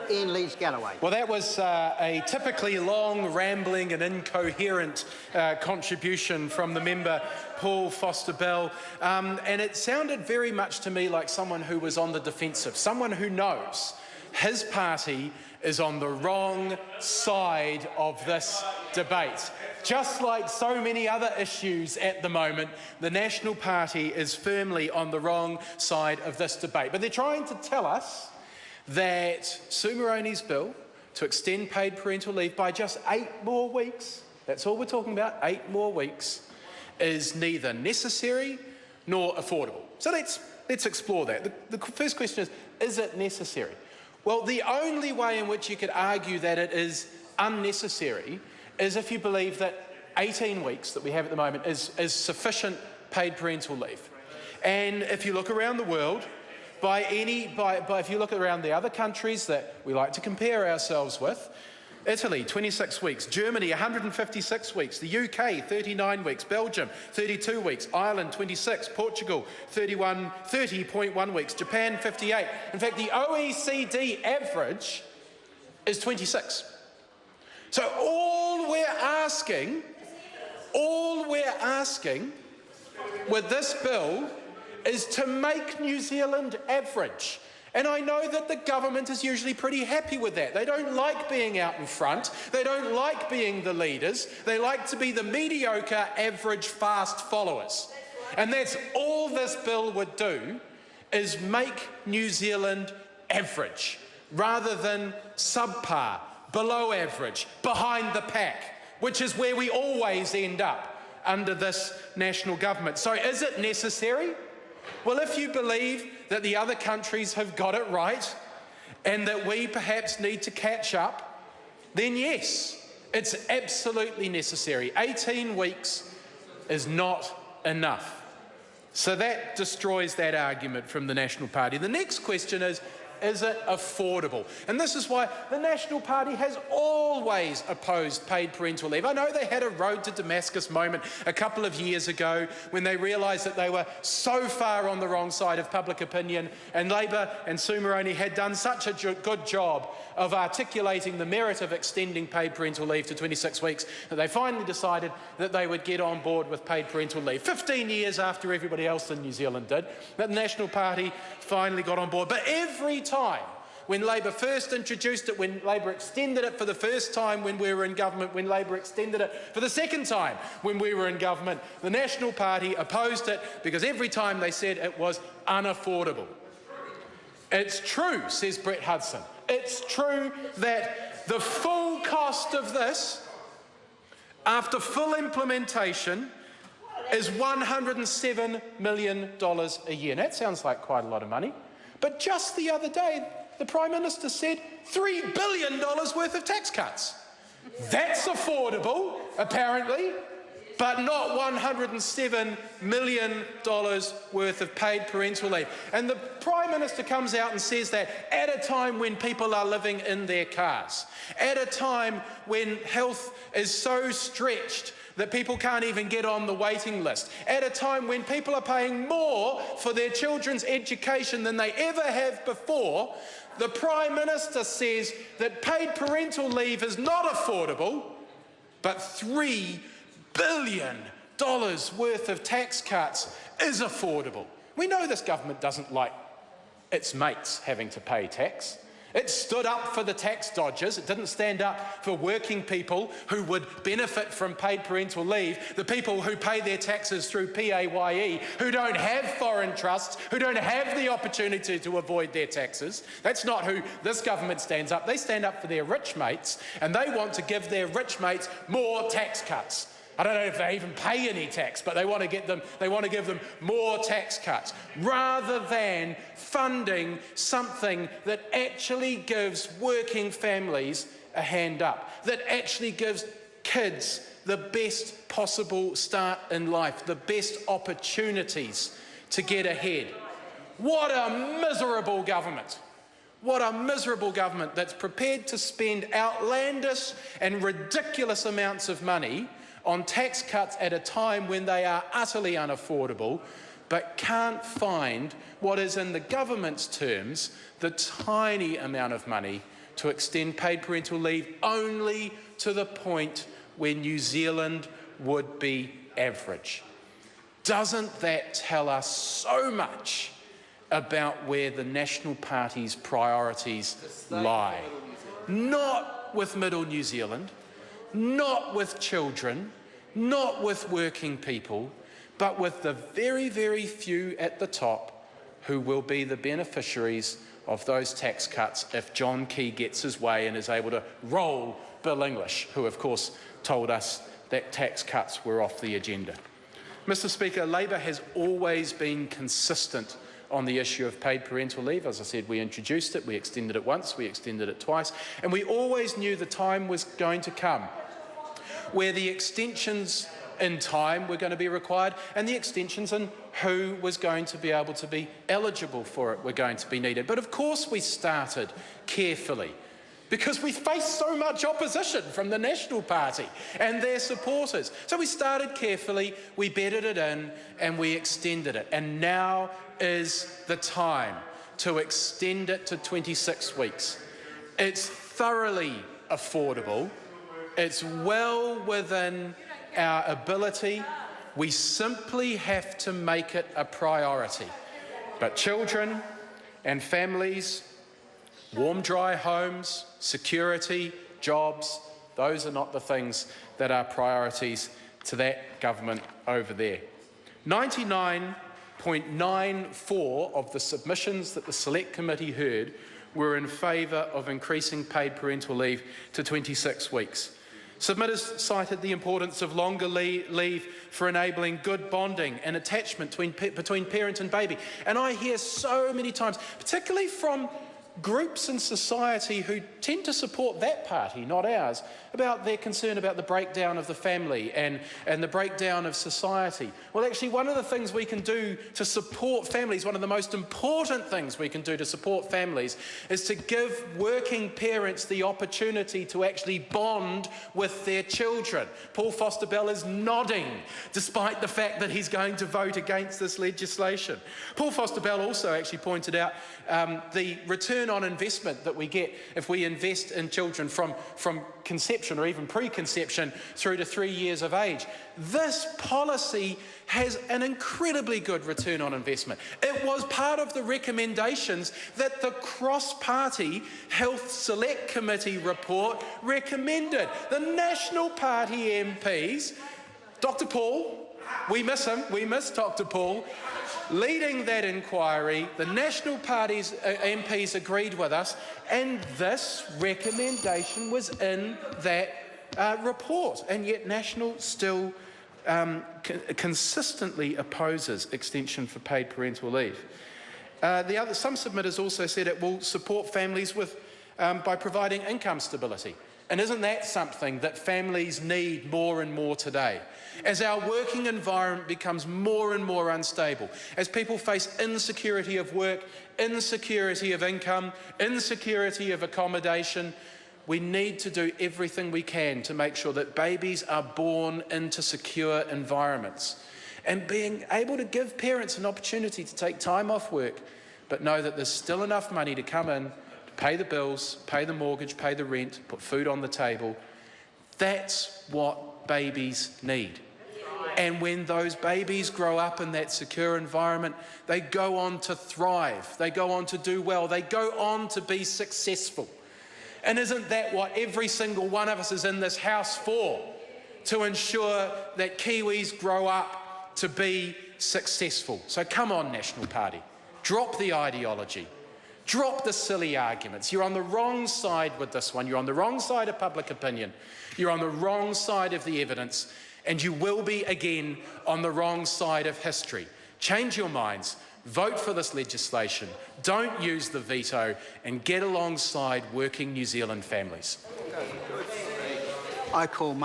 in Lees-Galloway. Well, that was a typically long, rambling and incoherent contribution from the member Paul Foster-Bell, and it sounded very much to me like someone who was on the defensive, someone who knows his party is on the wrong side of this debate. Just like so many other issues at the moment, the National Party is firmly on the wrong side of this debate. But they're trying to tell us that Sue Moroney's bill to extend paid parental leave by just 8 more weeks, that's all we're talking about, 8 more weeks, is neither necessary nor affordable. So let's explore that. The first question is it necessary? Well, the only way in which you could argue that it is unnecessary is if you believe that 18 weeks that we have at the moment is sufficient paid parental leave. And if you look around the world, if you look around the other countries that we like to compare ourselves with, Italy, 26 weeks, Germany, 156 weeks, the UK, 39 weeks, Belgium, 32 weeks, Ireland, 26, Portugal, 30.1 weeks, Japan, 58. In fact, the OECD average is 26. So all we're asking with this bill is to make New Zealand average. And I know that the government is usually pretty happy with that. They don't like being out in front. They don't like being the leaders. They like to be the mediocre, average, fast followers. And that's all this bill would do, is make New Zealand average, rather than subpar, below average, behind the pack, which is where we always end up under this national government. So is it necessary? Well, if you believe that the other countries have got it right and that we perhaps need to catch up, then yes, it's absolutely necessary. 18 weeks is not enough. So that destroys that argument from the National Party. The next question is it affordable? And this is why the National Party has always opposed paid parental leave. I know they had a road to Damascus moment a couple of years ago when they realised that they were so far on the wrong side of public opinion, and Labor and Sue Moroney had done such a good job of articulating the merit of extending paid parental leave to 26 weeks that they finally decided that they would get on board with paid parental leave. 15 years after everybody else in New Zealand did, that the National Party finally got on board. But every time, when Labor first introduced it, when Labor extended it for the first time when we were in government, when Labor extended it for the second time when we were in government, the National Party opposed it because every time they said it was unaffordable. It's true, says Brett Hudson, it's true that the full cost of this, after full implementation, is $107 million a year. And that sounds like quite a lot of money. But just the other day, the Prime Minister said $3 billion worth of tax cuts. That's affordable, apparently, but not $107 million worth of paid parental leave. And the Prime Minister comes out and says that at a time when people are living in their cars, at a time when health is so stretched that people can't even get on the waiting list, at a time when people are paying more for their children's education than they ever have before, the Prime Minister says that paid parental leave is not affordable, but $3 billion worth of tax cuts is affordable. We know this government doesn't like its mates having to pay tax. It stood up for the tax dodgers. It didn't stand up for working people who would benefit from paid parental leave, the people who pay their taxes through PAYE, who don't have foreign trusts, who don't have the opportunity to avoid their taxes. That's not who this government stands up. They stand up for their rich mates, and they want to give their rich mates more tax cuts. I don't know if they even pay any tax, but they want to give them more tax cuts, rather than funding something that actually gives working families a hand up, that actually gives kids the best possible start in life, the best opportunities to get ahead. What a miserable government. What a miserable government that's prepared to spend outlandish and ridiculous amounts of money on tax cuts at a time when they are utterly unaffordable, but can't find what is, in the government's terms, the tiny amount of money to extend paid parental leave only to the point where New Zealand would be average. Doesn't that tell us so much about where the National Party's priorities lie? Not with middle New Zealand, not with children, not with working people, but with the very, very few at the top who will be the beneficiaries of those tax cuts if John Key gets his way and is able to roll Bill English, who of course told us that tax cuts were off the agenda. Mr. Speaker, Labor has always been consistent on the issue of paid parental leave. As I said, we introduced it, we extended it once, we extended it twice, and we always knew the time was going to come where the extensions in time were going to be required and the extensions in who was going to be able to be eligible for it were going to be needed. But of course we started carefully because we faced so much opposition from the National Party and their supporters. So we started carefully, we bedded it in and we extended it. And now is the time to extend it to 26 weeks. It's thoroughly affordable. It's well within our ability. We simply have to make it a priority. But children and families, warm, dry homes, security, jobs, those are not the things that are priorities to that government over there. 99.94% of the submissions that the Select Committee heard were in favour of increasing paid parental leave to 26 weeks. Submitters cited the importance of longer leave for enabling good bonding and attachment between parent and baby. And I hear so many times, particularly from groups in society who tend to support that party, not ours, about their concern about the breakdown of the family and the breakdown of society. Well, actually, one of the things we can do to support families, one of the most important things we can do to support families, is to give working parents the opportunity to actually bond with their children. Paul Foster-Bell is nodding, despite the fact that he's going to vote against this legislation. Paul Foster-Bell also actually pointed out the return on investment that we get if we invest in children from conception or even preconception through to 3 years of age. This policy has an incredibly good return on investment. It was part of the recommendations that the cross-party Health Select Committee report recommended. The National Party MPs, Dr. Paul, we miss him, we miss Dr. Paul, leading that inquiry, the National Party's MPs agreed with us, and this recommendation was in that report. And yet National still consistently opposes extension for paid parental leave. Some submitters also said it will support families by providing income stability. And isn't that something that families need more and more today? As our working environment becomes more and more unstable, as people face insecurity of work, insecurity of income, insecurity of accommodation, we need to do everything we can to make sure that babies are born into secure environments. And being able to give parents an opportunity to take time off work, but know that there's still enough money to come in, pay the bills, pay the mortgage, pay the rent, put food on the table. That's what babies need. And when those babies grow up in that secure environment, they go on to thrive, they go on to do well, they go on to be successful. And isn't that what every single one of us is in this house for? To ensure that Kiwis grow up to be successful. So come on, National Party, drop the ideology. Drop the silly arguments. You're on the wrong side with this one. You're on the wrong side of public opinion. You're on the wrong side of the evidence. And you will be again on the wrong side of history. Change your minds. Vote for this legislation. Don't use the veto and get alongside working New Zealand families. I call